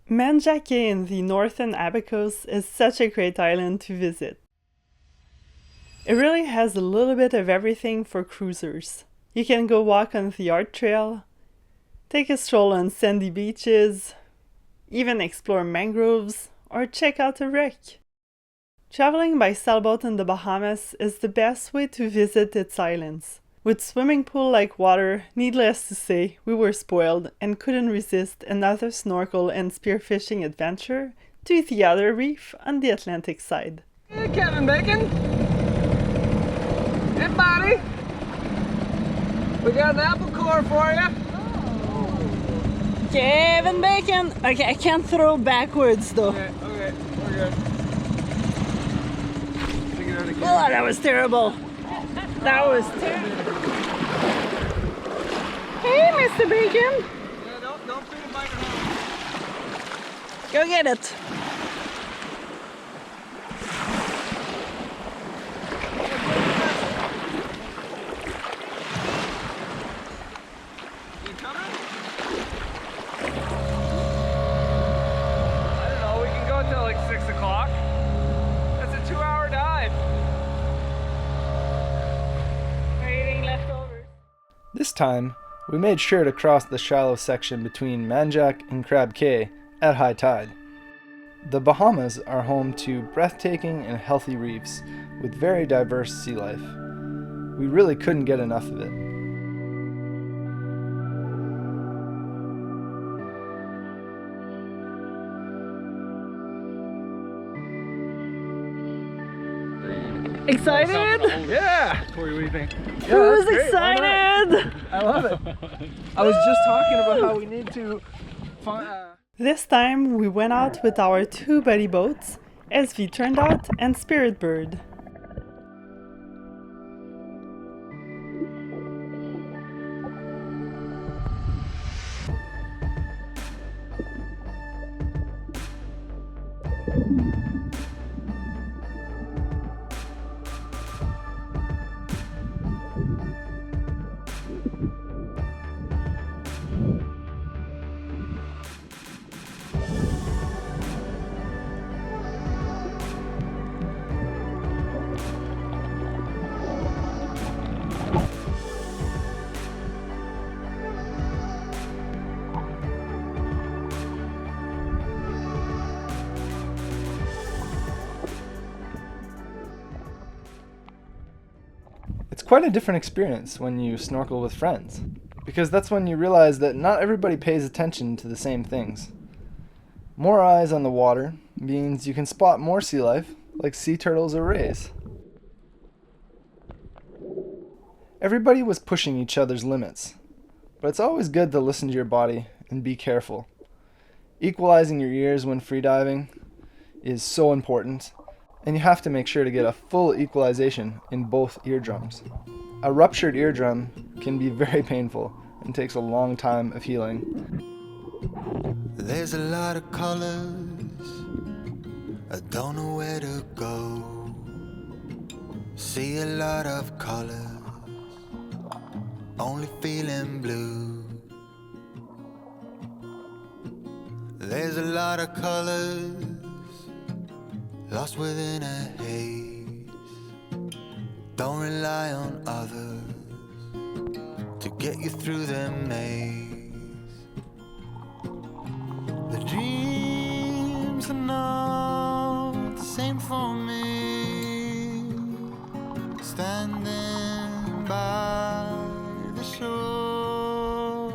Manjack Cay in the northern Abacos is such a great island to visit. It really has a little bit of everything for cruisers. You can go walk on the art trail, take a stroll on sandy beaches, even explore mangroves, or check out a wreck. Traveling by sailboat in the Bahamas is the best way to visit its islands. With swimming pool-like water, needless to say, we were spoiled and couldn't resist another snorkel and spearfishing adventure to the other reef on the Atlantic side. Hey, Kevin Bacon! Hey, buddy! We got an apple core for you! Kevin Bacon! Okay, I can't throw backwards though. Okay, we're good. Take it out again. Oh, that was terrible! That was terrible! Hey, Mr. Bacon! Yeah, don't feed him by your hand. Go get it! You coming? I don't know, we can go till like 6 o'clock. That's a 2-hour dive. We're eating leftovers. This time, we made sure to cross the shallow section between Manjack and Crab Cay at high tide. The Bahamas are home to breathtaking and healthy reefs with very diverse sea life. We really couldn't get enough of it. Excited? Yeah! Tori, what do you think? Who's excited? I love it. I was just talking about how we need to find... This time we went out with our two buddy boats, SV Turned Out and Spirit Bird. It's quite a different experience when you snorkel with friends, because that's when you realize that not everybody pays attention to the same things. More eyes on the water means you can spot more sea life, like sea turtles or rays. Everybody was pushing each other's limits, but it's always good to listen to your body and be careful. Equalizing your ears when freediving is so important, and you have to make sure to get a full equalization in both eardrums. A ruptured eardrum can be very painful and takes a long time of healing. There's a lot of colors, I don't know where to go. See a lot of colors, only feeling blue. There's a lot of colors, lost within a haze. Don't rely on others to get you through the maze. The dreams are not the same for me. Standing by the shore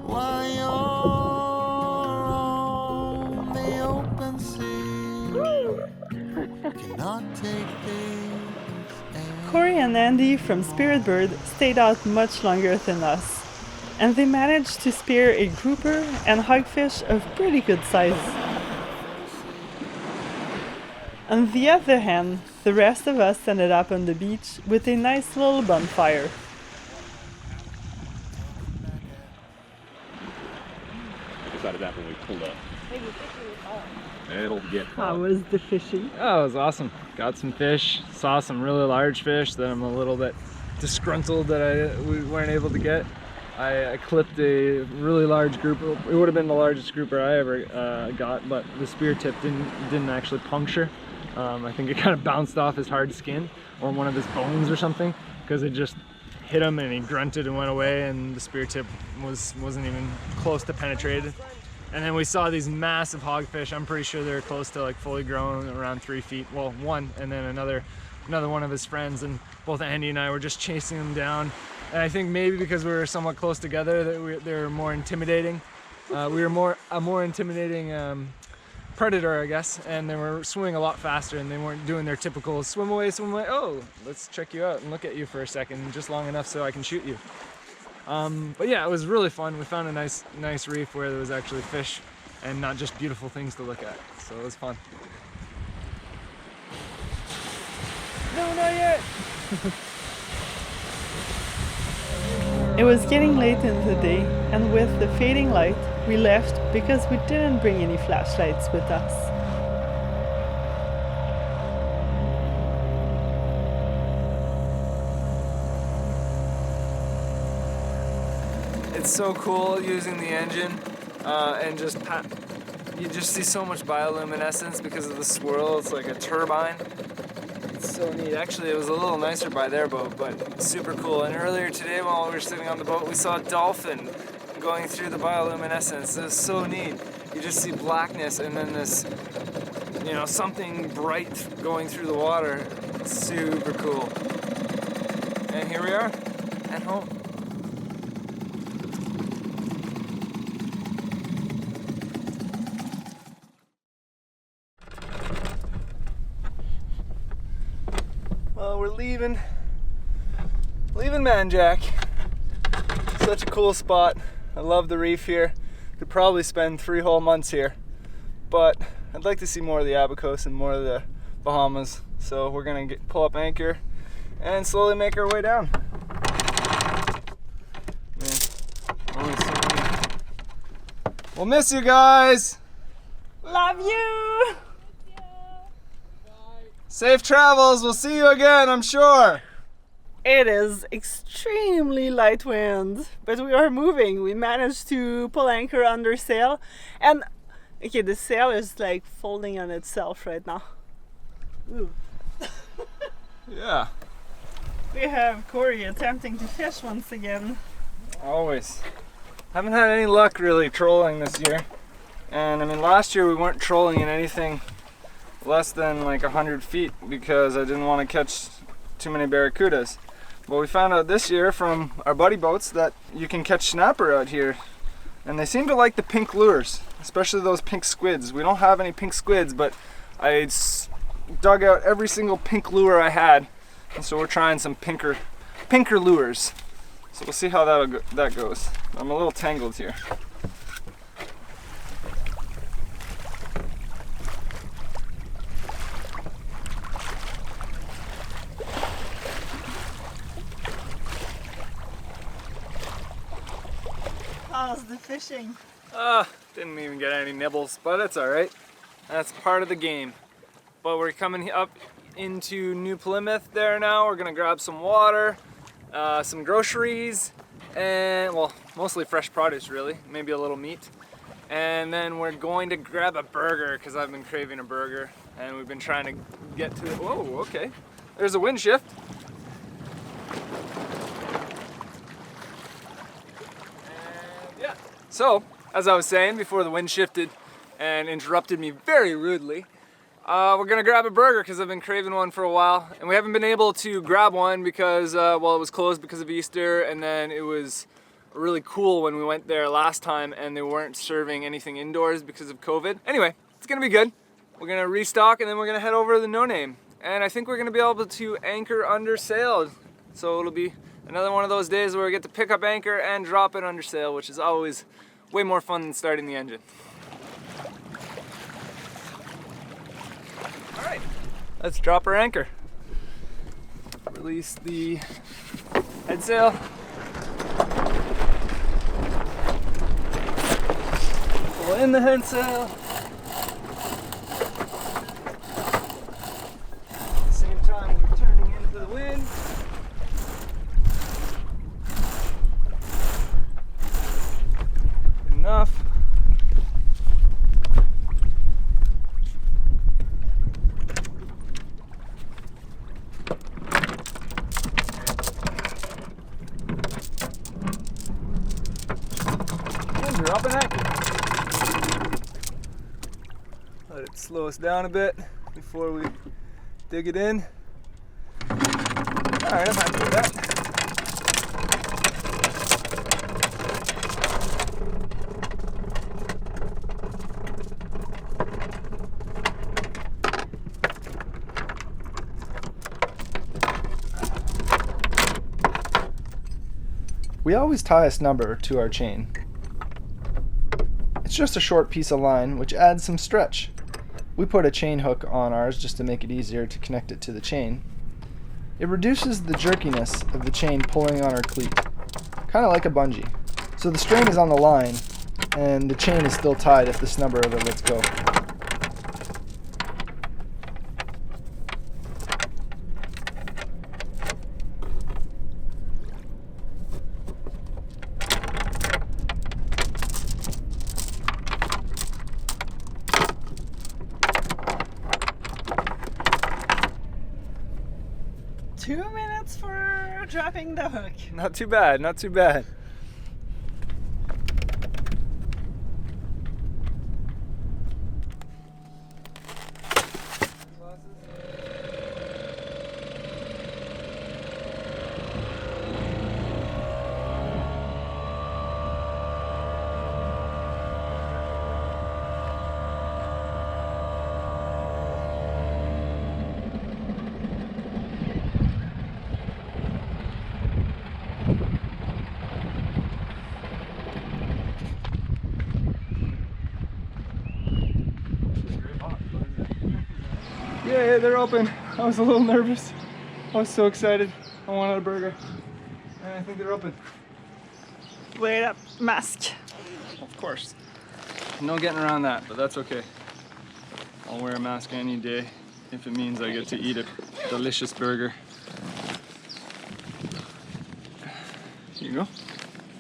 while you're on the open sea. Cannot take this. Corey and Andy from Spirit Bird stayed out much longer than us, and they managed to spear a grouper and hogfish of pretty good size. On the other hand, the rest of us ended up on the beach with a nice little bonfire. I decided that when we pulled up. It'll get How was the fishing? Oh, it was awesome. Got some fish, saw some really large fish that I'm a little bit disgruntled that we weren't able to get. I clipped a really large grouper. It would have been the largest grouper I ever got, but the spear tip didn't actually puncture. I think it kind of bounced off his hard skin or one of his bones or something, because it just hit him and he grunted and went away, and the spear tip wasn't even close to penetrated. And then we saw these massive hogfish. I'm pretty sure they're close to like fully grown, around 3 feet. Well, one, and then another one of his friends, and both Andy and I were just chasing them down. And I think maybe because we were somewhat close together that they were more intimidating. We were a more intimidating predator, I guess, and they were swimming a lot faster, and they weren't doing their typical swim away, oh, let's check you out and look at you for a second, just long enough so I can shoot you. But yeah, it was really fun. We found a nice reef where there was actually fish and not just beautiful things to look at, so it was fun. No, not yet! It was getting late in the day, and with the fading light, we left because we didn't bring any flashlights with us. It's so cool using the engine and you just see so much bioluminescence because of the swirl. It's like a turbine. It's so neat. Actually, it was a little nicer by their boat, but super cool. And earlier today, while we were sitting on the boat, we saw a dolphin going through the bioluminescence. It was so neat. You just see blackness and then this, you know, something bright going through the water. It's super cool. And here we are at home. Well, we're leaving Manjack. Such a cool spot. I love the reef here. Could probably spend 3 whole months here, but I'd like to see more of the Abacos and more of the Bahamas. So we're gonna pull up anchor and slowly make our way down. We'll miss you guys. Love you! Safe travels. We'll see you again, I'm sure. It is extremely light wind, but we are moving. We managed to pull anchor under sail, and okay, the sail is like folding on itself right now. Ooh. Yeah. We have Corey attempting to fish once again. Always. Haven't had any luck really trolling this year. And I mean, last year we weren't trolling in anything less than like 100 feet because I didn't want to catch too many barracudas. But we found out this year from our buddy boats that you can catch snapper out here. And they seem to like the pink lures, especially those pink squids. We don't have any pink squids, but I dug out every single pink lure I had. And so we're trying some pinker lures. So we'll see how that goes. I'm a little tangled here. How's the fishing? Didn't even get any nibbles, but it's all right. That's part of the game. But we're coming up into New Plymouth there now. We're gonna grab some water, some groceries, and well, mostly fresh produce really, maybe a little meat. And then we're going to grab a burger because I've been craving a burger and we've been trying to get to, whoa, okay. There's a wind shift. And yeah, so as I was saying before the wind shifted and interrupted me very rudely, we're gonna grab a burger because I've been craving one for a while, and we haven't been able to grab one because, well, it was closed because of Easter, and then it was really cool when we went there last time and they weren't serving anything indoors because of COVID. Anyway, it's gonna be good. We're gonna restock and then we're gonna head over to the No Name, and I think we're gonna be able to anchor under sail. So it'll be another one of those days where we get to pick up anchor and drop it under sail, which is always way more fun than starting the engine. Alright, let's drop our anchor. Release the head sail. Pull in the head sail. At the same time, we're turning into the wind. Might slow us down a bit before we dig it in. Alright, I'm happy with that. We always tie a snubber to our chain. It's just a short piece of line which adds some stretch. We put a chain hook on ours just to make it easier to connect it to the chain. It reduces the jerkiness of the chain pulling on our cleat, kind of like a bungee. So the strain is on the line and the chain is still tied if the snubber ever lets go. 2 minutes for dropping the hook. Not too bad, not too bad. Yeah, they're open. I was a little nervous. I was so excited. I wanted a burger. And I think they're open. Wait up, mask. Of course. No getting around that, but that's okay. I'll wear a mask any day if it means I get to eat a delicious burger. Here you go.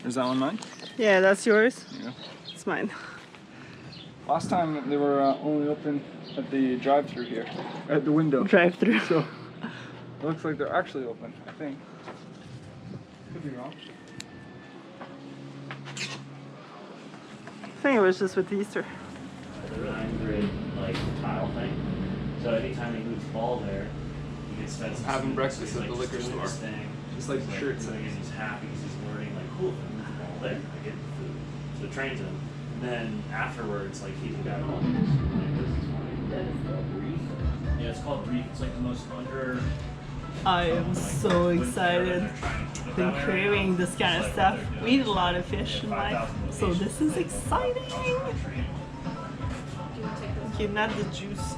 Is that one mine? Yeah, that's yours. Here you go. It's mine. Last time they were only open at the drive-thru here, at the window. Drive-through. So it looks like they're actually open, I think. Could be wrong. I think it was just with Easter. The 9 grid like tile thing. So anytime he moves the ball there, he gets spend some Having time. breakfast So at he's, the like, liquor just doing store. his thing. Just like the He's, shirt doing it, says. he's happy because he's learning like, cool, if I move the ball there, I get the food. So it trains him. And then afterwards, like he's got all this. Like this is funny. That is called reef. Yeah, it's called reef. It's like the most under. I am so excited. Been craving this kind of stuff. We eat a lot of fish in life, so this is exciting. Okay, not the juice.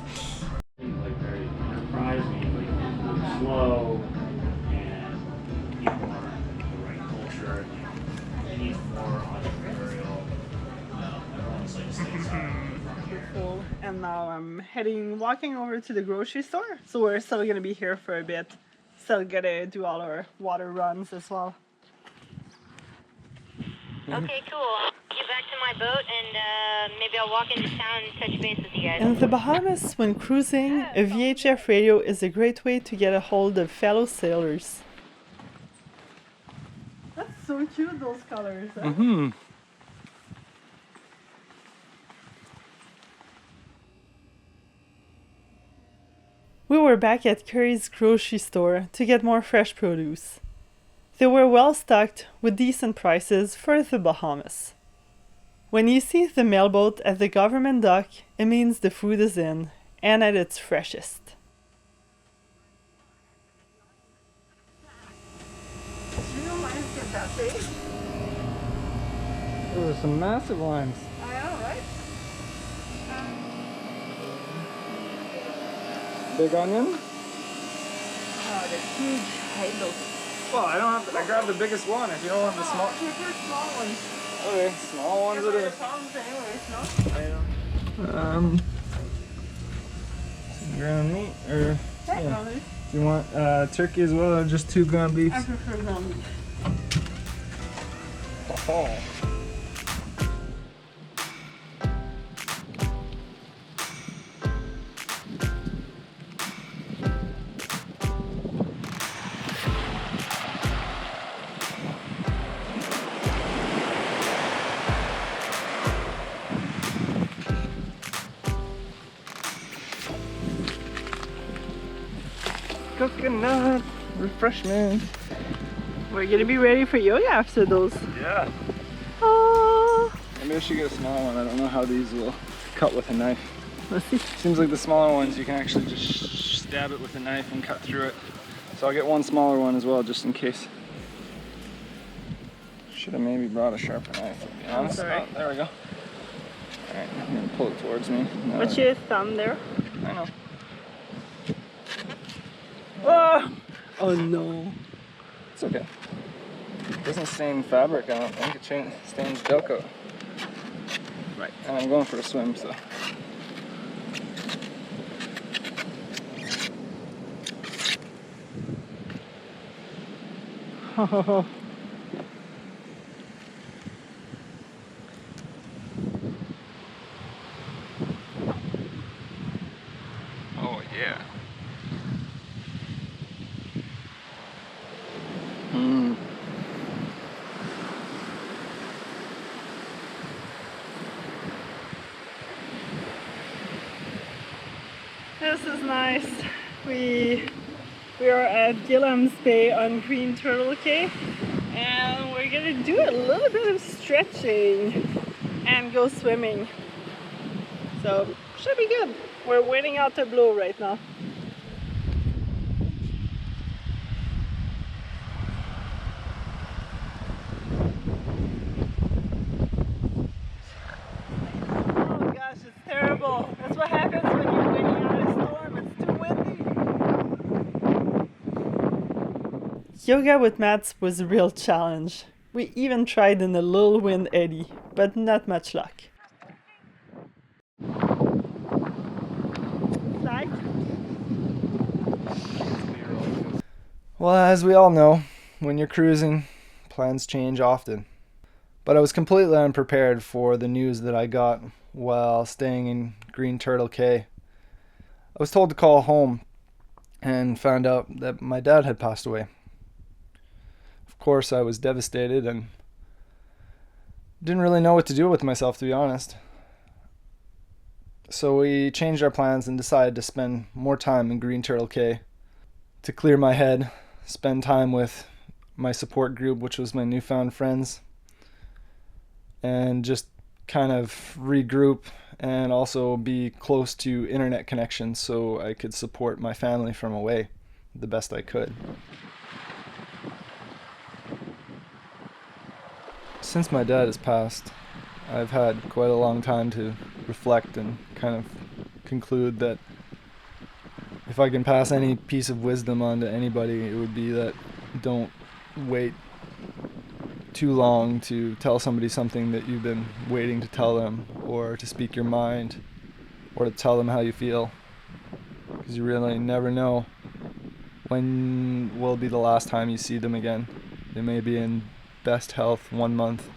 Like very enterprise, meaning like slow and need more the right culture. Like, it needs more entrepreneurial. Everyone's like stays Cool. And now I'm walking over to the grocery store. So we're still gonna be here for a bit. Still gotta do all our water runs as well. Okay, cool. I'll get back to my boat and maybe I'll walk into town and touch base with you guys. In the Bahamas, when cruising, a VHF radio is a great way to get a hold of fellow sailors. That's so cute, those colors. Huh? Mm-hmm. We were back at Curry's grocery store to get more fresh produce. They were well stocked with decent prices for the Bahamas. When you see the mailboat at the government dock, it means the food is in and at its freshest. There were some massive lines. I know, right? Big onion? Oh, they're huge. I hate those. Well, I don't have to, I grabbed the biggest one if you don't want the small. Super small ones. Okay, small ones it is. Pounds anyways, no? Some ground meat, or Technically. do you want turkey as well, or just 2 ground beefs? I prefer ground meat. Oh. coconut refreshment. We're gonna be ready for yoga after those. Yeah. Oh, Maybe I should get a small one. I don't know how these will cut with a knife. let's see. Seems like the smaller ones you can actually just stab it with a knife and cut through it. So I'll get one smaller one as well, just in case. Should have maybe brought a sharper knife, to be honest. sorry. Oh, there we go. Alright, I'm gonna pull it towards me. No, What's your thumb there? I know. Oh! Oh no. It's okay. It doesn't stain fabric, I don't think. It stains gel coat. Right. And I'm going for a swim, so. Oh yeah. This is nice. We are at Gillam's Bay on Green Turtle Cay, and we're gonna do a little bit of stretching and go swimming. So should be good. We're waiting out to blow right now. Oh gosh, it's terrible. That's what happens when you're waiting out a storm. It's too windy. Yoga with mats was a real challenge. We even tried in a little wind eddy, but not much luck. Like? Well, as we all know, when you're cruising, plans change often. But I was completely unprepared for the news that I got while staying in Green Turtle Cay. I was told to call home and found out that my dad had passed away. Of course, I was devastated and didn't really know what to do with myself, to be honest. So we changed our plans and decided to spend more time in Green Turtle Cay to clear my head, spend time with my support group, which was my newfound friends, and just kind of regroup and also be close to internet connection so I could support my family from away the best I could. Since my dad has passed, I've had quite a long time to reflect and kind of conclude that if I can pass any piece of wisdom on to anybody, it would be that don't wait too long to tell somebody something that you've been waiting to tell them, or to speak your mind, or to tell them how you feel, because you really never know when will be the last time you see them again. They may be in best health 1 month,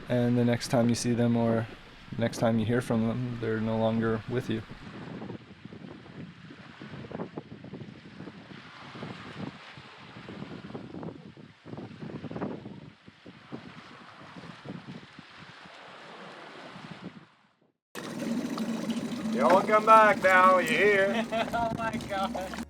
and the next time you see them or next time you hear from them, they're no longer with you. Y'all come back now, you hear? Oh my god.